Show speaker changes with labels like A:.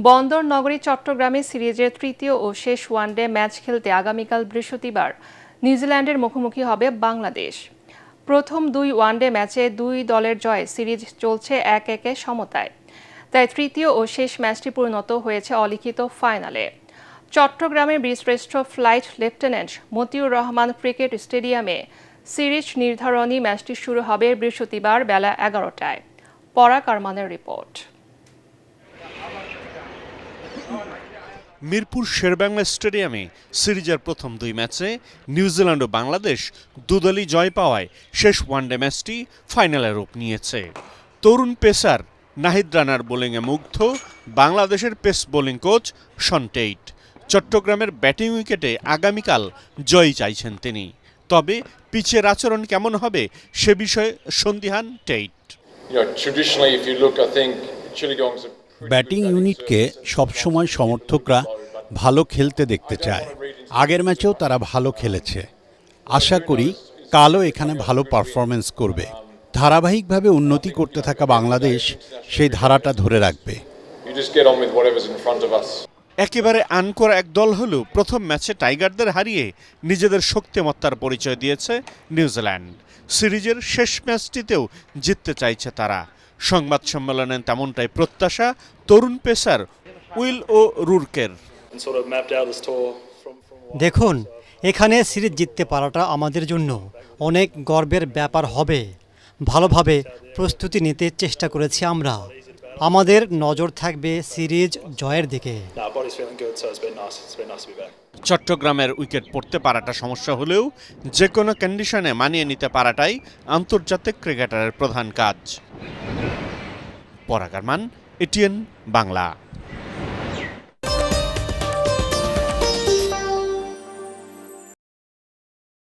A: বন্দর নগরী চট্টগ্রামে সিরিজের তৃতীয় ও শেষ ওয়ানডে ম্যাচ খেলতে আগামীকাল বৃহস্পতিবার নিউজিল্যান্ডের মুখোমুখি হবে বাংলাদেশ। প্রথম দুই ওয়ানডে ম্যাচে দুই দলের জয়ে সিরিজ চলছে 1-1 সমতায়। তাই তৃতীয় ও শেষ ম্যাচটি পরিণত হয়েছে অলিখিত ফাইনালে। চট্টগ্রামের বীরশ্রেষ্ঠ flight lieutenant Motiur Rahman cricket স্টেডিয়ামে সিরিজ নির্ধারণী ম্যাচটি শুরু হবে বৃহস্পতিবার বেলা 11টায়। পরাগ আরমানের রিপোর্ট।
B: মিরপুর শেরেবাংলা স্টেডিয়ামে সিরিজের প্রথম দুই ম্যাচে নিউজিল্যান্ড ও বাংলাদেশ দুদলই জয় পাওয়ায় শেষ ওয়ানডে ম্যাচটি ফাইনালে রূপ নিয়েছে। তরুণ পেসার নাহিদ রানার বোলিংয়ে মুগ্ধ বাংলাদেশের pace bowling coach Shaun Tait. চট্টগ্রামের ব্যাটিং উইকেটে আগামীকাল জয় চাইছেন তিনি। তবে পিচের আচরণ কেমন হবে সে বিষয়ে সন্দিহান টেইট।
C: ব্যাটিং ইউনিটকে সবসময় সমর্থকরা ভালো খেলতে দেখতে চায়। আগের ম্যাচেও তারা ভালো খেলেছে। আশা করি কালও এখানে ভালো পারফরমেন্স করবে। ধারাবাহিকভাবে উন্নতি করতে থাকা বাংলাদেশ সেই ধারাটা ধরে রাখবে।
B: একেবারে আনকোর এক দল হলেও প্রথম ম্যাচে টাইগারদের হারিয়ে নিজেদের শক্তিমত্তার পরিচয় দিয়েছে নিউজিল্যান্ড। সিরিজের শেষ ম্যাচটিতেও জিততে চাইছে তারা। সংবাদ সম্মেলনে তেমনটাই প্রত্যাশা তরুণ পেসার উইল ও রুরকের।
D: দেখুন, এখানে সিরিজ জিততে পারাটা আমাদের জন্য অনেক গর্বের ব্যাপার হবে। ভালোভাবে প্রস্তুতি নিতে চেষ্টা করেছি আমরা। আমাদের নজর থাকবে সিরিজ জয়ের দিকে।
B: চট্টগ্রামের উইকেট পড়তে পারাটা সমস্যা হলেও যে কোনো কন্ডিশনে মানিয়ে নিতে পারাটাই আন্তর্জাতিক ক্রিকেটারের প্রধান কাজ। পরাগ আরমান, এটিএন বাংলা।